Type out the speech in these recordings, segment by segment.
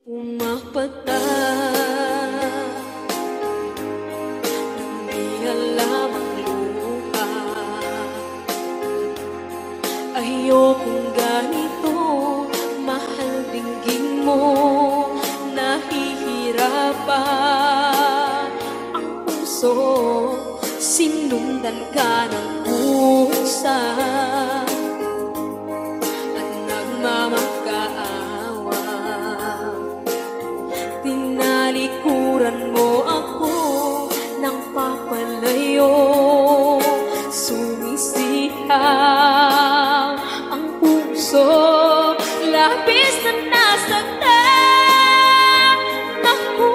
Umapata, di alam ang luha. Ayokong ganito, mahal dinggin mo. Nahihirapan ang puso, sinundan ka ng pusa at nagmamakaawa. Tinalikuran mo ako ng papalayo, sumisihaw ang puso, labis na nasaktan ako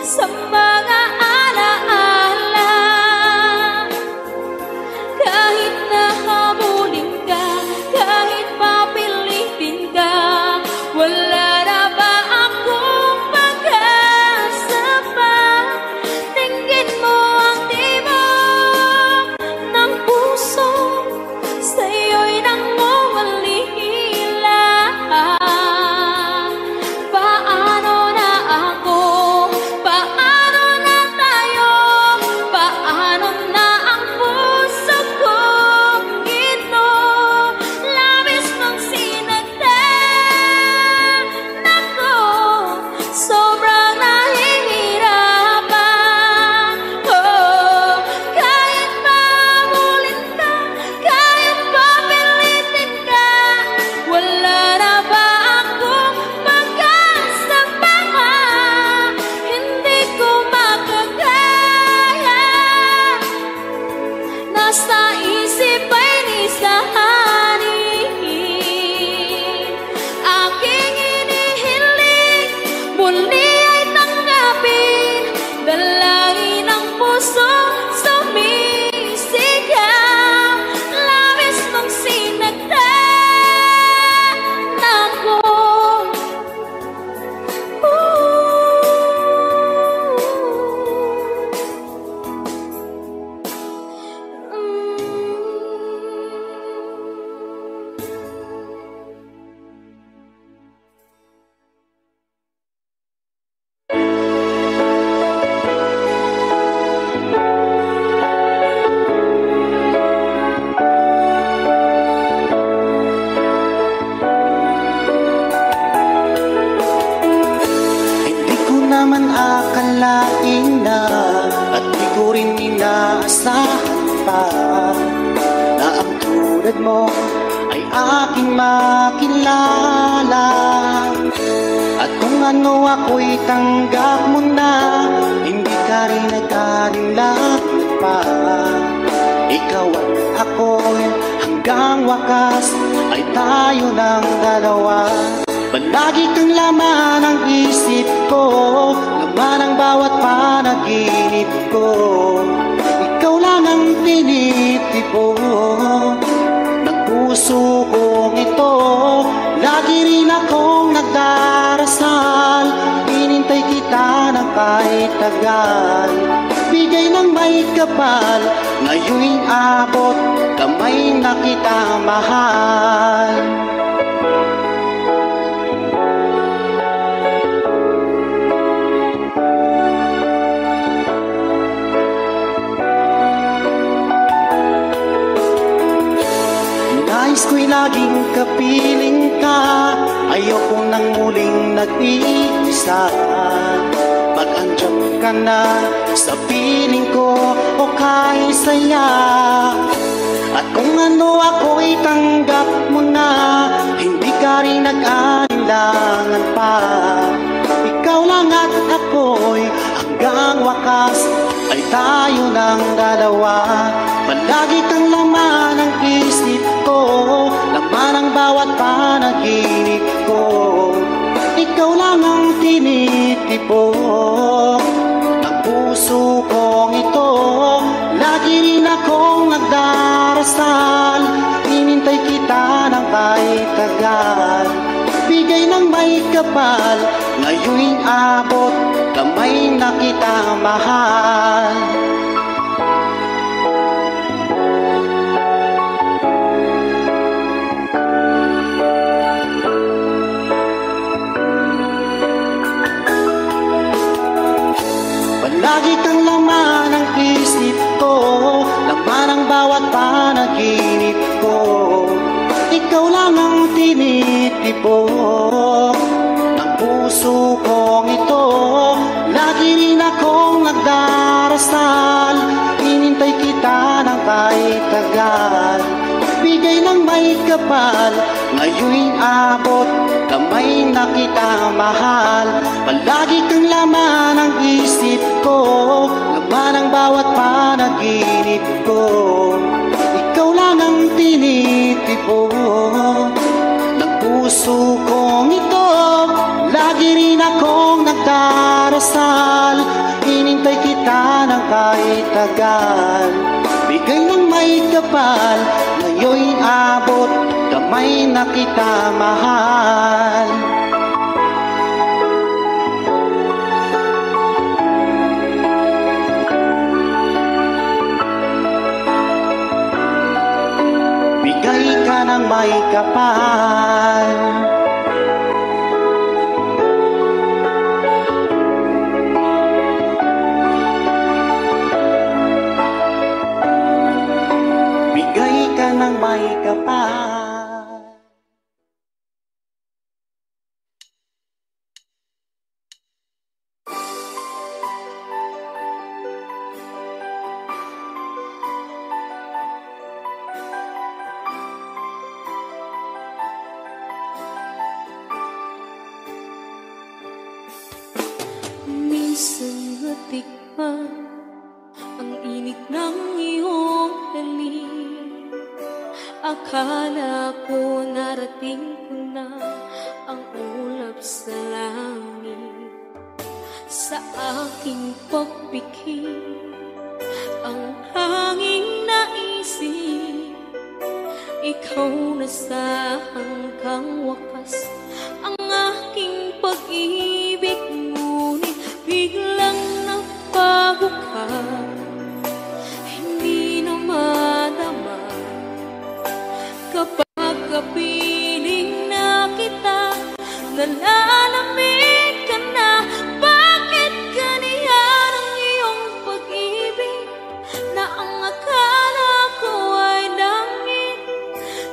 sa mga alaala. Kahit nahabulin ka, kahit papilitin ka, wala na ba akong pag-asa pa? Tingin mo ang tibok ng puso, sa'yo'y nanguwalila. Paano na ako? Paano na tayo? Paano na ang puso kong ito? Labis mong sinagdan ako, sobrang nahihirapan. Oh, kahit mahabulin ka, kahit papilitin ka, wala na ba akong pag-asa pa? Hindi ko makakaya, nasa isip ay nisahanin. Aking inihiling, muli ay tanggapin, dalangin ang puso sumisigaw. Labis mong sinagdan ako. Hindi ko naman akalain na, at di ko rin inaasahan pa, na ang tulad mo ay aking makilala. At kung ano ako'y tanggap mo na, hindi ka rin nag-alinlangan pa. Ikaw at ako'y hanggang wakas ay tayo ng dalawa. Palagi kang laman ng isip ko, laman ng bawat panaginip ko. Ikaw lang ang tinitipon ng puso kong ito. Lagi rin akong nagdarasal, inintay kita ng kahit tagal. Bigay ng may kapal, ngayon'y abot, kamay na kita mahal. Nais ko'y laging kapiling ka, ayoko nang muling nag-iisa. Pag andyan ka na sa piling ko, okay saya. At kung ano ako'y tanggap mo na, hindi ka rin nag-alinlangan pa. Ikaw lang at ako'y hanggang wakas ay tayo ng dalawa. Palagi kang laman ng isip ko, laman ng bawat panaginip ko. Ikaw lang ang tinitipon ng puso kong ito. Lagi rin akong nagdarasal, inintay kita ng kahit tagal. Bigay ng may kapal, ngayon'y abot, kamay na kita mahal. Palagi kang laman ng isip ko, laman ng bawat panaginip ko. Ikaw lang ang tinitipon ng puso kong ito. Lagi rin akong nagdarasal, hinintay kita ng kahit tagal. Bigay ng may kapal, ngayon'y abot, kamay na kita mahal. Palagi kang laman ng isip ko, laman ng bawat panaginip ko. Ikaw lang ang tinitipon ng puso kong ito. Lagi rin akong nagdarasal, hinintay kita ng kahit tagal. Bigay ng may kapal, ngayon'y abot, kamay na kita mahal. Bigay ka ng may kapal. Bigay ka ng may kapal. Minsan natikman ang init ng iyong halik. Akala ko narating ko na ang ulap sa langit. Sa aking pagpikit, ang hanging naisip, ikaw na sa hanggang wakas ang aking pag-ibig. Ngunit biglang napago ka, hindi na madama. Kapag kapiling na kita, nalalamig ka na. Bakit ganyan ang iyong pag-ibig, na ang akala ko ay langit?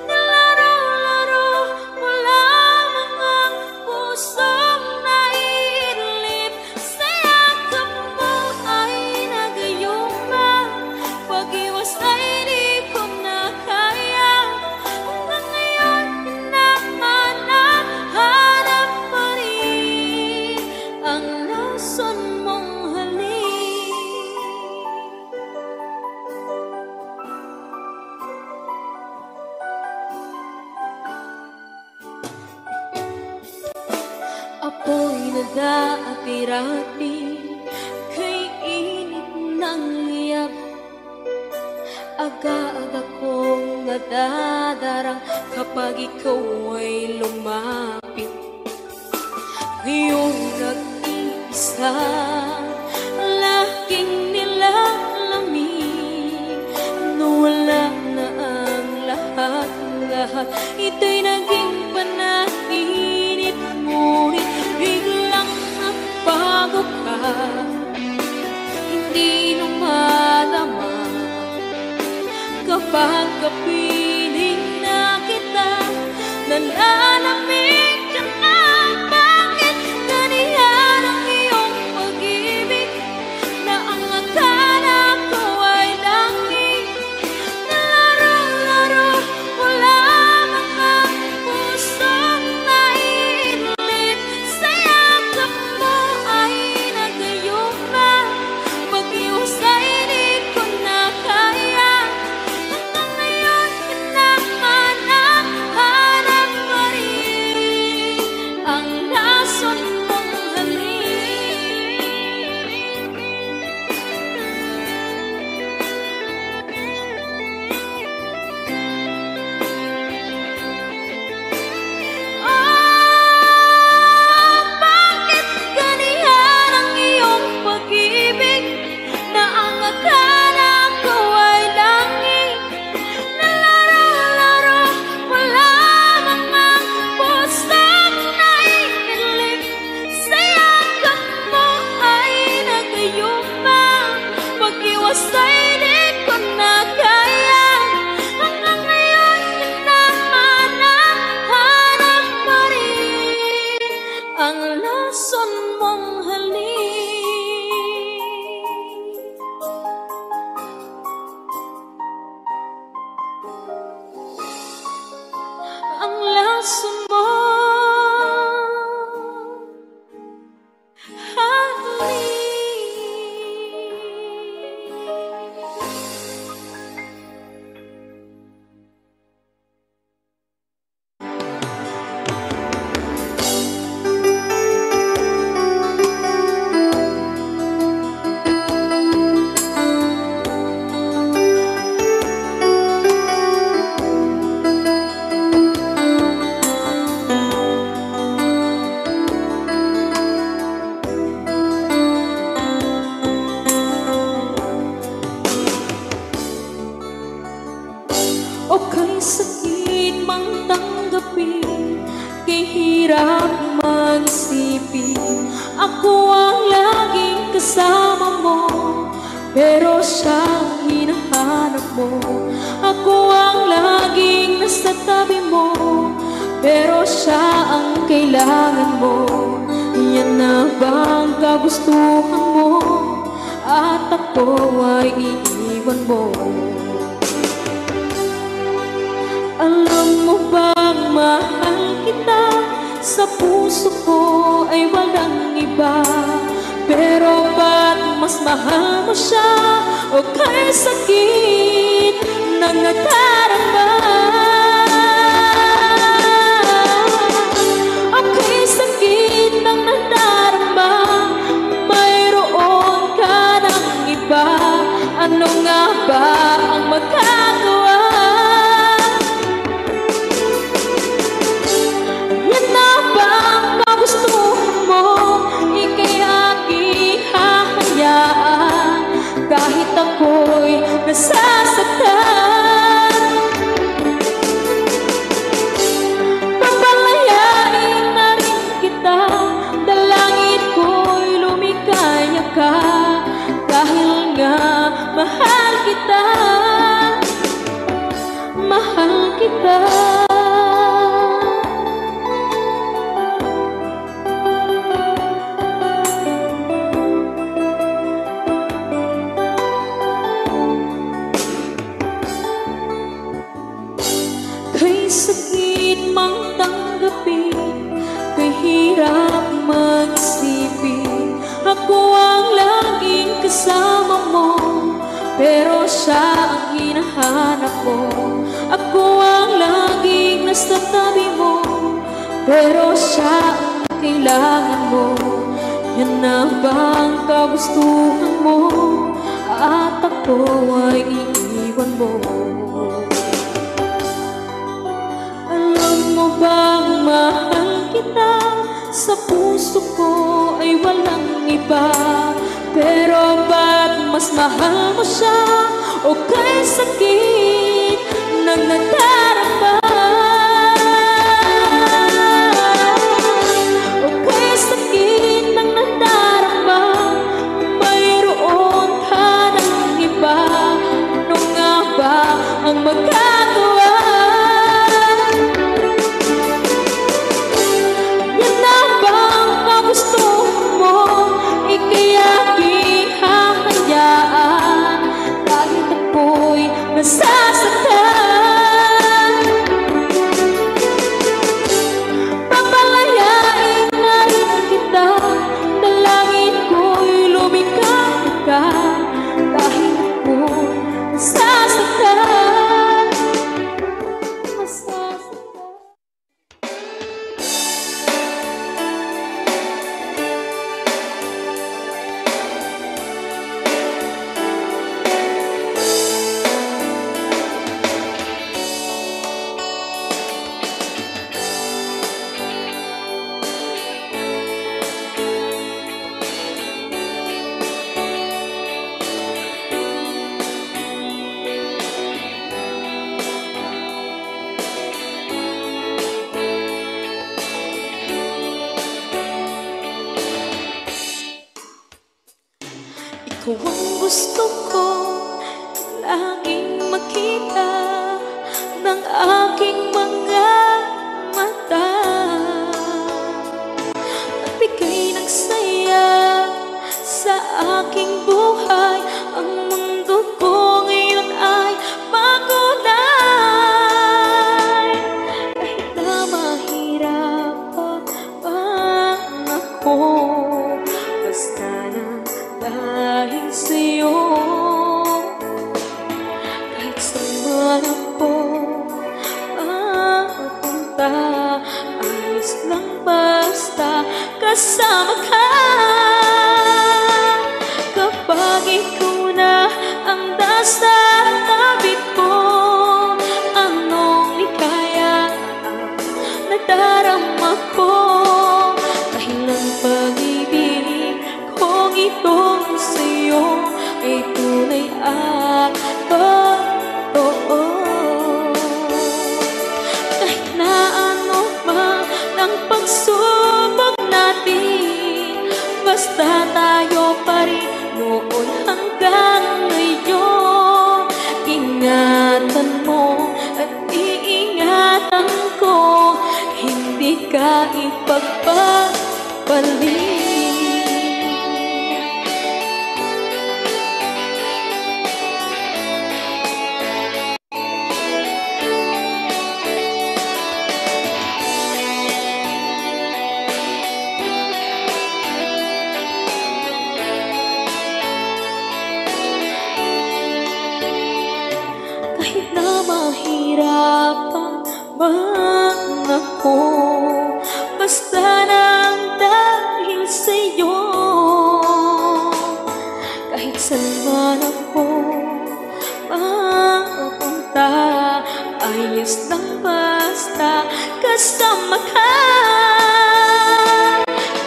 Nilaro-laro mo lamang ang pusong naiinlit. Sa yakap mo ay nagayuma, pag-iwas ay di ko na kaya. Hanggang ngayon hinahanap pa rin ang lason mong halik. Apoy na dati-rati, kay init ng liyab. Aga-aga kong nadadarang kapag ikaw ay lumapit. Ngayong nag-iisa, laging nilalamig. Nawala na ang lahat-lahat, ito'y naging panaginip. Ngunit biglang napago ka, hindi na madama. Kapag kapiling na kita, nalalamig ka na. Bakit ganyan ang iyong pag-ibig, na ang akala ko ay langit? Nilaro-laro mo lamang ang pusong naiinlit. Sa yakap mo ay nagayuma, pag-iwas ay di ko na kaya. Hanggang ngayon hinahanap pa rin ang lason mong halik. Ang lason mo halik. O kay sakit mang tanggapin, kay hirap mag-isipin. Ako ang laging kasama mo, pero siya ang hinahanap mo. Ako ang laging nasa tabi mo, pero siya ang kailangan mo. Yan na ba ang kagustuhan mo, at ako ay iiwan mo? Alam mo bang mahal kita, sa puso ko ay walang iba. Pero ba't mas mahal mo siya, o kay sakit na nadarama? O kay sakit na nadarama, mayroon ka ng iba. Ano nga ba ang magagawa? Kahit ako'y nasasaktan, papalayain na rin kita. Dalangin ko'y lumikaya ka, dahil nga mahal kita, mahal kita. Kay sakit mang tanggapin, kay hirap mag-isipin. Ako ang laging kasama mo, pero siya ang hinahanap mo. Ako ang laging nasa tabi mo, pero siya ang kailangan mo. Yan na ba ang kagustuhan mo, at ako ay iiwan mo? Alam mo bang mahal kita, sa puso ko ay walang iba. Pero ba't mas mahal mo siya, o kay sakit na nadarama? O kay sakit na nadarama, mayroon ka ng iba. Ano nga ba ang magagawa? Nasasaktan, papalayain na rin kita. Dalangin ko'y lumikaya ka, dahil ako'y nasasaktan, nasasaktan. Ikaw ang gusto ko laging makita ng aking mga mata. nagsaya sa aking buhay. Ang mundo ko ngayon ay makulay. Kahit na mahirapan ako, basta na dahil sa'yo. Kahit saan man ako mapunta, ayos lang basta kasama ka. Kapag ikaw na ang nasa tabi ko, anong likaya ang nadarama ko. Dahil ang pag-ibig kong itong sa'yo ay tunay at totoo. Kahit na ano man ang pagsubok natin, basta tayo pa rin noon hanggang ngayon. Ingatan mo at iingatan ko, hindi ka ipagpapalit. Kahit na mahirapan man ako, basta nang dahil sa'yo. Kahit saan man ako mapunta, ayos lang basta kasama ka.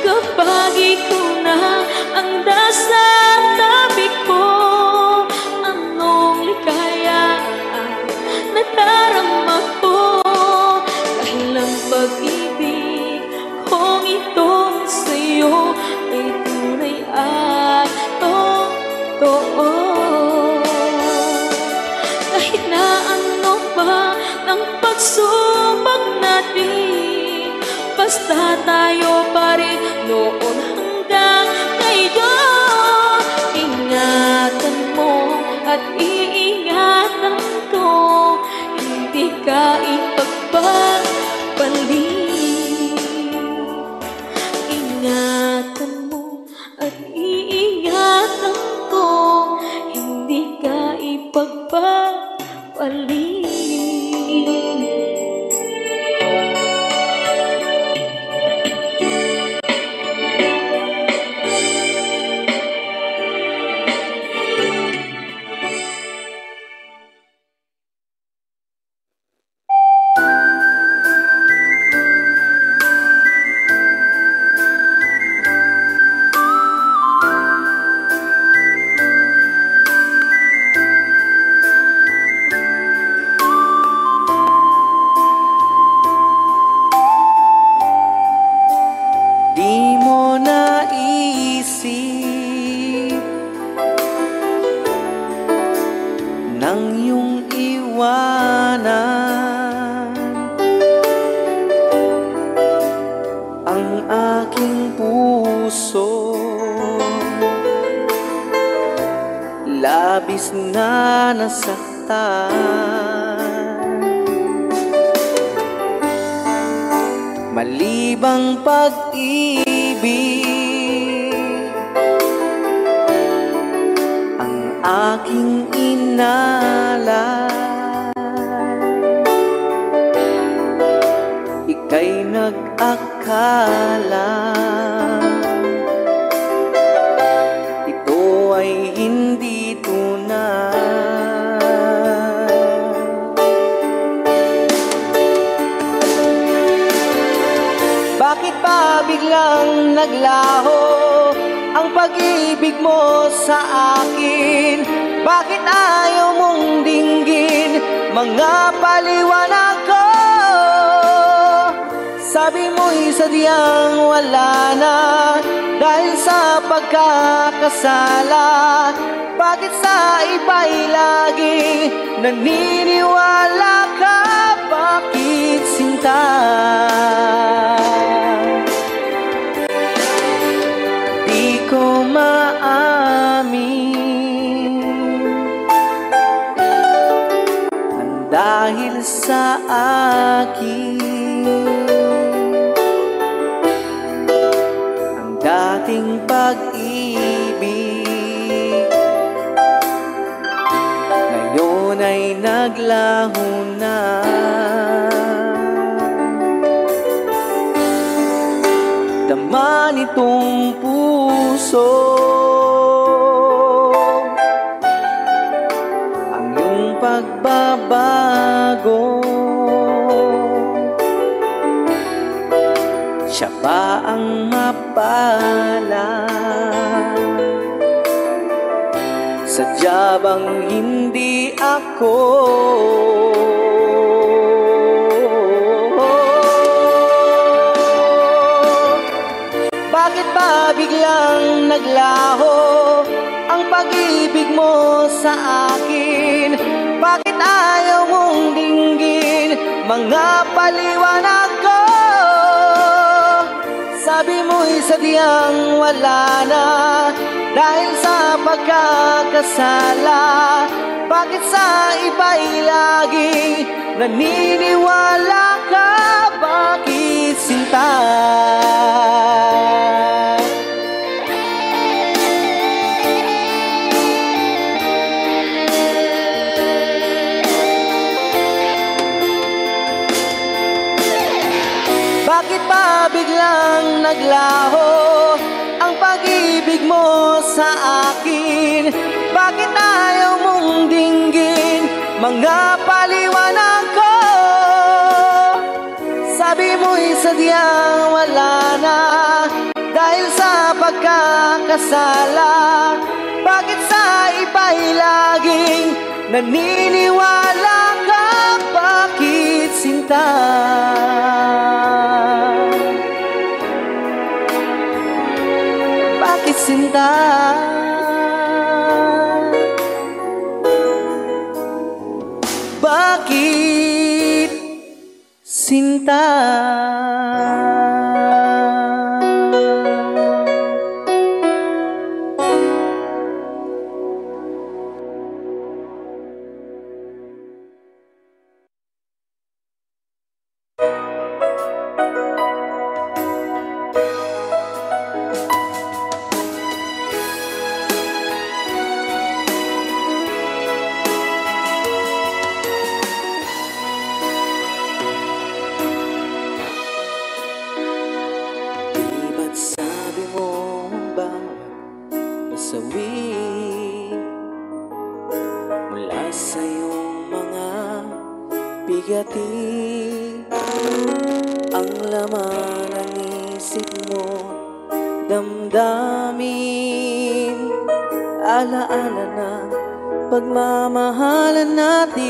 Kapag ikaw na ang nasa tabi ko, anong likaya nadarama ko. Dahil ang pag-ibig kong itong sa'yo ay tunay at totoo. Kahit na ano pa ang pagsubok natin, basta tayo pa rin noon hanggang ngayon. Ingatan mo at iingatan ko, hindi ka ipagpapalit. Ingatan mo at iingatan ko, hindi ka ipagpapalit. Labis na nasaktan, malibang pag-ibig ang aking inalay. Ika'y nag-akala ito ay hindi tunay. Bakit ba biglang naglaho ang pag-ibig mo sa akin? Bakit ayaw mong dinggin mga paliwanag ko? Sabi mo'y sadyang wala na dahil sa pagkakasala. Bakit sa iba'y laging naniniwala ka? Bakit sinta? ko maamin ang dahil sa akin ang dating pag-ibig ngayon ay naglaho na. Dama nitong puso ang iyong pagbabago. Siya ba ang mapala? Sadya bang hindi ako? Bakit ba biglang naglaho ang pag-ibig mo sa akin? Bakit ayaw mong dinggin mga paliwanag ko? Sabi mo'y sadyang wala na dahil sa pagkakasala. Bakit sa iba'y laging naniniwala ka? Bakit sinta? Bakit ba biglang naglaho ang pag-ibig mo sa akin? Bakit ayaw mong dinggin mga paliwanag ko? Sabi mo'y sadyang wala na dahil sa pagkakasala. Bakit sa iba'y laging naniniwala ka? Bakit sinta? Bakit sinta? Bakit sinta? Mula sa iyong mga bigati, ang laman ng isip mo, damdamin, alaala na pagmamahalan natin.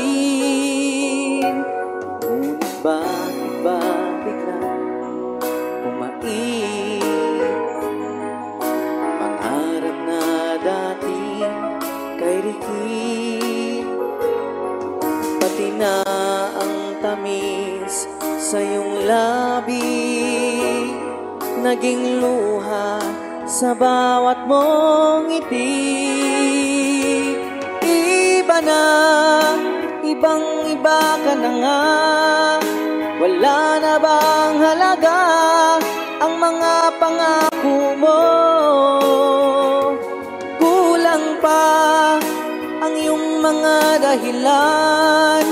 Ngunit bakit ba biglang umaib pangarap na dati kay Ricky, pati na ang tamis sa iyong labi, naging luha sa bawat mong ngiti. Iba na, ibang-iba ka na nga, wala na bang halaga ang mga pangako mo? Kulang pa ang iyong mga dahilan,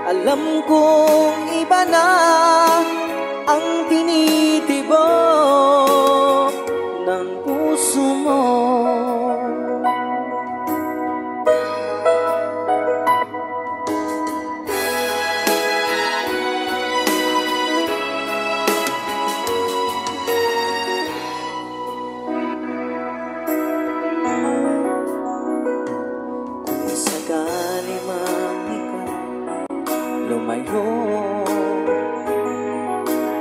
alam kong iba na ang tinitibok ng puso mo. Lumayo,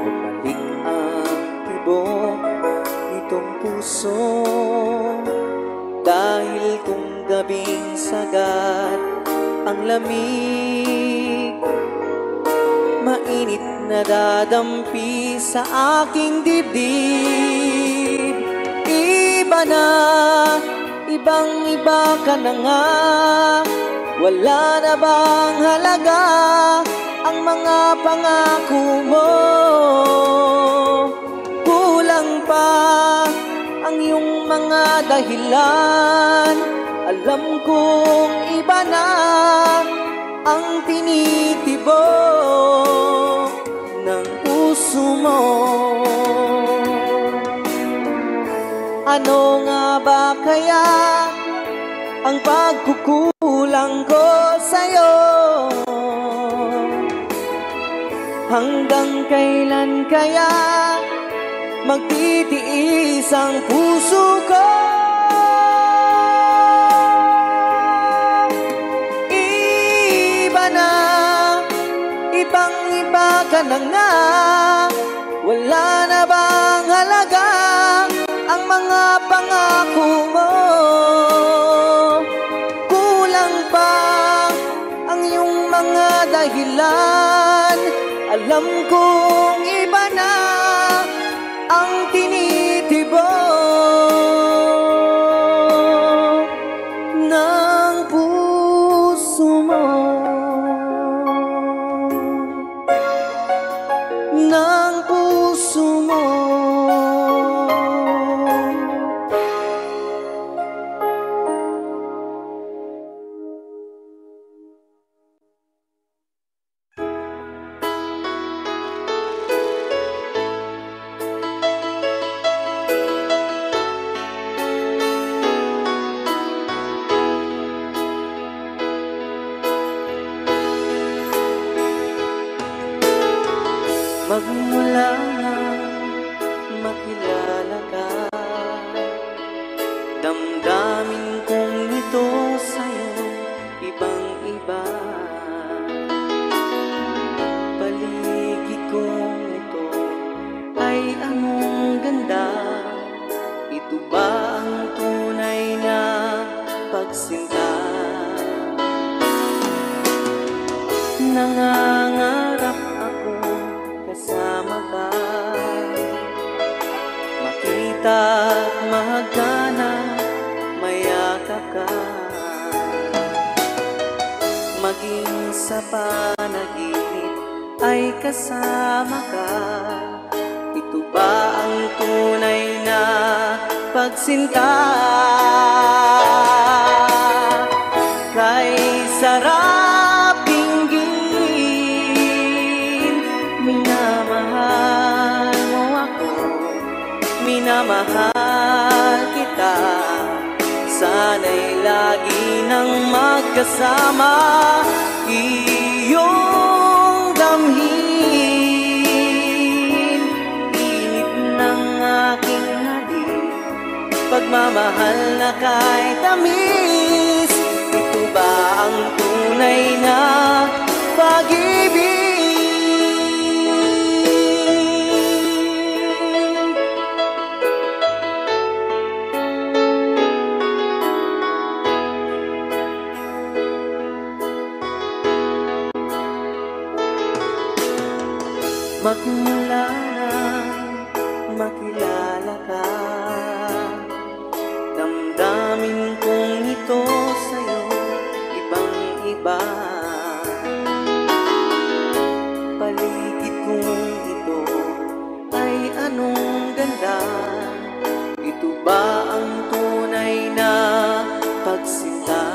bumalik ang tibok nitong puso, dahil kung gabing sagad ang lamig, mainit na dadampi sa aking dibdib. Iba na, ibang-iba ka na nga. Wala na bang halaga ang mga pangako mo? Kulang pa ang iyong mga dahilan. Alam kong iba na ang tinitibok ng puso mo. Ano nga ba kaya ang pagkukulang ko sa'yo? Hanggang kailan kaya magtitiis ang puso ko? Iba na, ibang-iba ka na nga. Wala na bang halaga ang mga pangako mo? Kulang pa ang iyong mga dahilan. Alam kong iba na ang tinitibok ng puso mo. Ng puso mo. Magmula na makilala ka, damdamin kong ito sa'yo ibang-iba. Paligid kong ito ay anong ganda. Ito ba ang tunay na pagsinta? Nangangarap ako kasama ka, makita at mahagana, mayakap ka, maging sa panaginip ay kasama ka. Ito ba ang tunay na pagsinta? Kay sarap dinggin, minamahal mo ako, minamahal kita. Sana'y lagi nang magkasama, iyong damhin, init ng aking halik, pagmamahal na kahit tamis. Ito ba ang tunay na pag-ibig? Magmula na makilala ka, damdamin kong ito sa'yo ibang-iba. Paligid kong ito ay anong ganda. Ito ba ang tunay na pagsinta?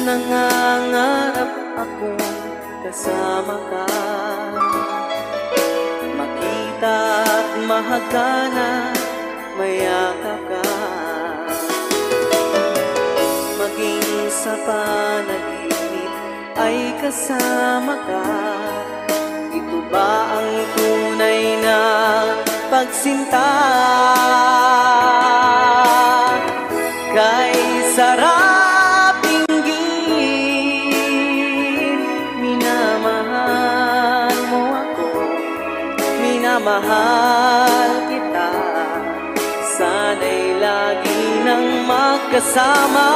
Nangangarap ako kasama ka, makita at mahagana, mayakap ka, maging sa panaginip ay kasama ka. Ito ba ang tunay na pagsinta? Kay sarap dinggin, minamahal mo ako, minamahal kita. Sana'y lagi nang magkasama,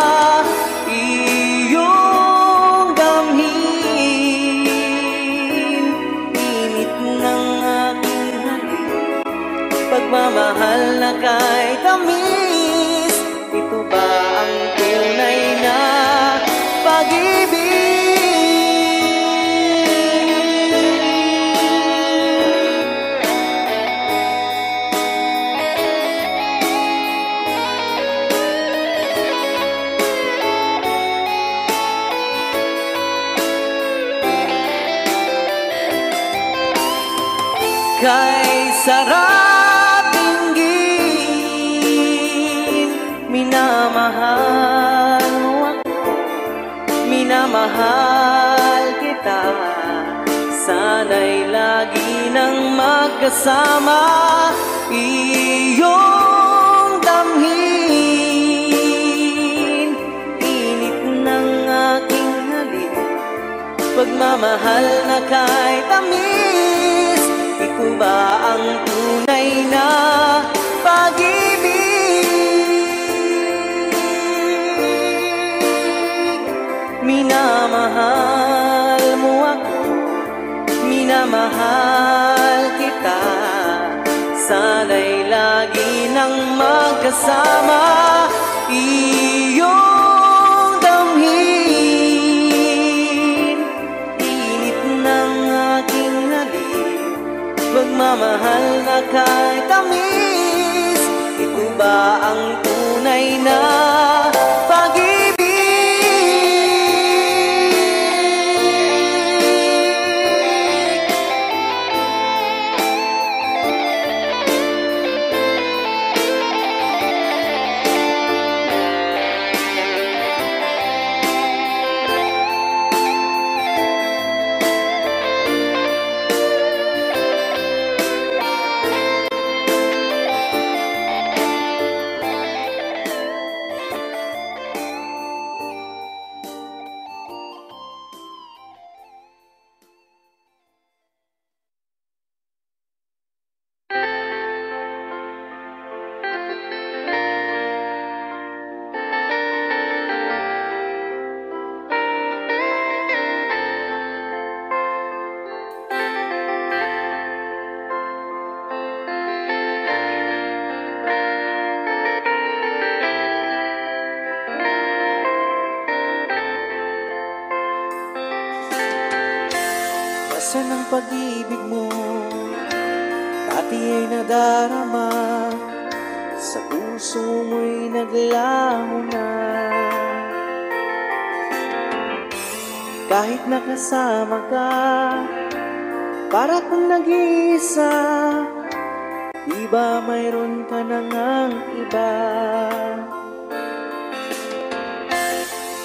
iyong damhin, init ng aking halik, pagmamahal na kahit tamis. Ito ba ang tunay na pag-ibig? Kay sarap dinggin, minamahal mo ako, minamahal kita. Sana'y lagi nang magkasama, iyong damhin, init ng aking halik, pagmamahal na kahit tamis. Ito ba ang tunay na pag-ibig? Minamahal mo ako, minamahal kita. Sana'y lagi nang magkasama, iyong damhin, init ng aking halik, pagmamahal na kahit tamis. Ito ba ang tunay na pag-ibig? Nasaan ang pag-ibig mo? Dati ay nadarama, sa puso mo'y naglaho na. Kahit nakasama ka, para kang nag-iisa, di ba mayroon ka na ngang iba?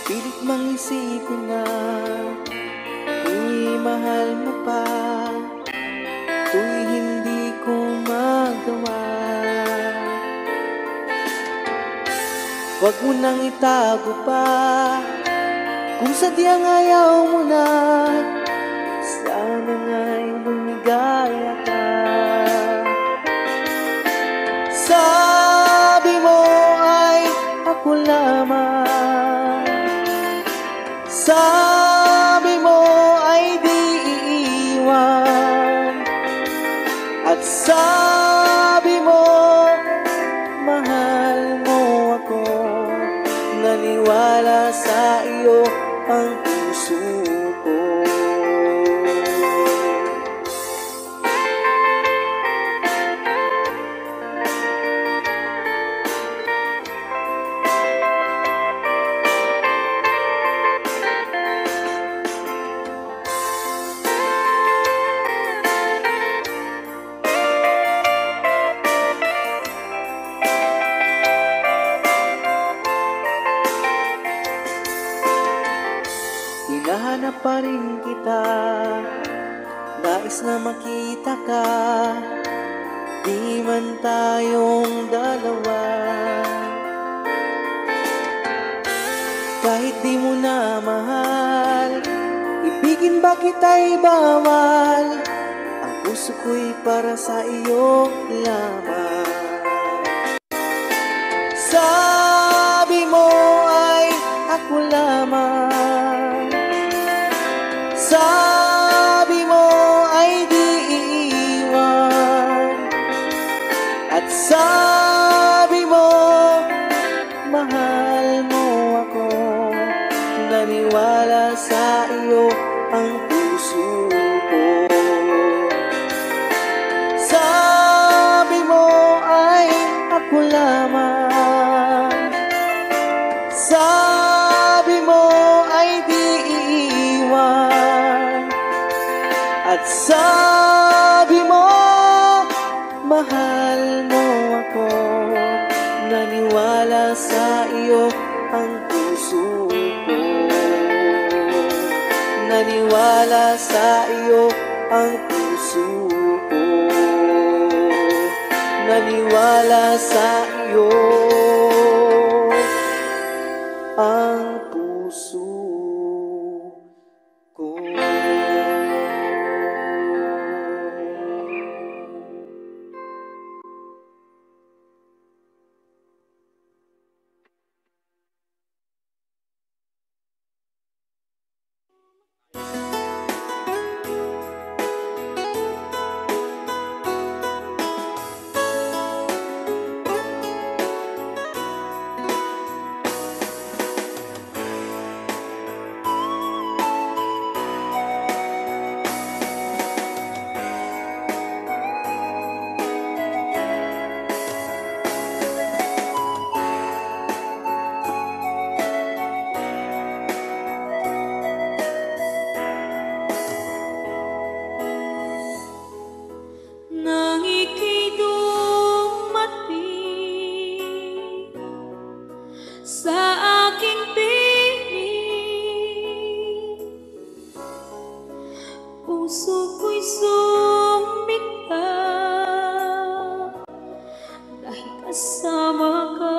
Pilit mang isipin na mahal mo pa, ito'y hindi ko magawa. Huwag mo nang itago pa, kung sadyang ayaw mo na, sana nga'y lumigaya ka. Sabi mo ay ako lamang, sabi mo ay di iiwan, at sabi mo mahal mo ako. Naniwala sa iyo ang puso ko. Hinahanap pa rin kita, nais na makita ka, di man tayong dalawa. Kahit di mo na mahal, ibigin ba kita'y bawal? Ang puso ko'y para sa iyo lamang. Sabi mo ay ako lamang, sabi mo ay di iiwan, At sabi mo, mahal mo ako. Naniwala sa iyo ang puso ko. Sabi mo ay ako lamang. Sabi mo ay di iiwan. At sabi mo, mahal mo ako. Naniwala sa iyo ang puso ko. Naniwala sa iyo ang puso ko. Naniwala sa iyo ang puso ko. Nang ika'y dumating sa aking piling, puso ko'y sumikat dahil kasama ka.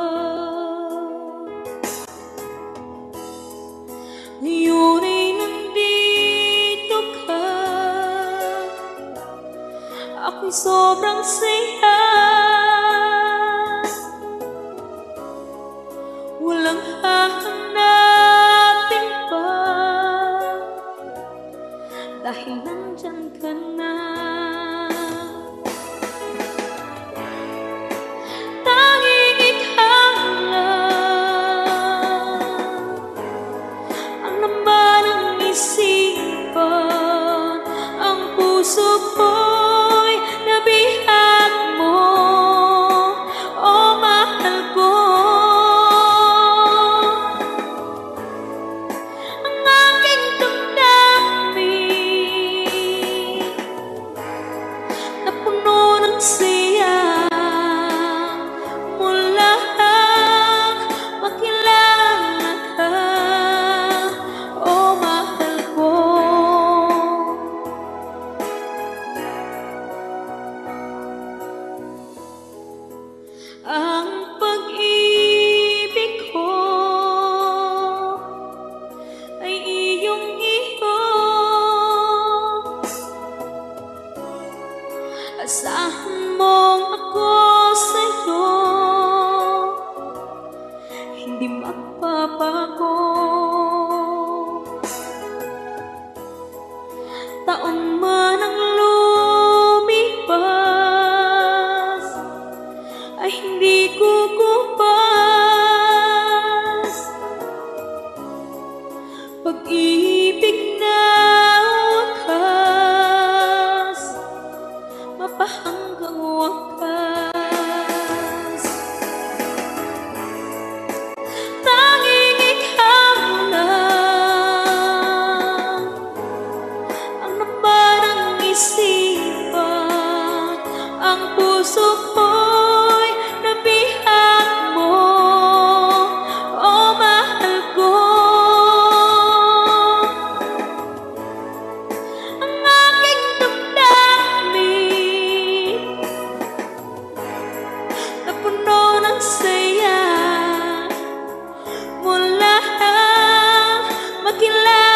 Ngayon ay nandito ka, ako'y sobrang saya. Walang hahanapin pa dahil nandyan ka na. Tanging ikaw lang ang laman ng isipan, ang puso ko'y nabihag mo, o mahal ko. Ang aking damdamin napuno ng siya mula makilala ka, o mahal ko. Ang pag-ibig ko ay iyong-iyo. Asahan mong ako sa'yo, hindi magpapago. Taon man ang lumipas ay hindi kukupas. Pag-ibig na wakas, mapahanggang wakas. Tanging ikaw lang ang laman ng isipan, ang puso ko'y nabihag mo, o mahal ko. Ang aking damdamin napuno ng saya mula makilala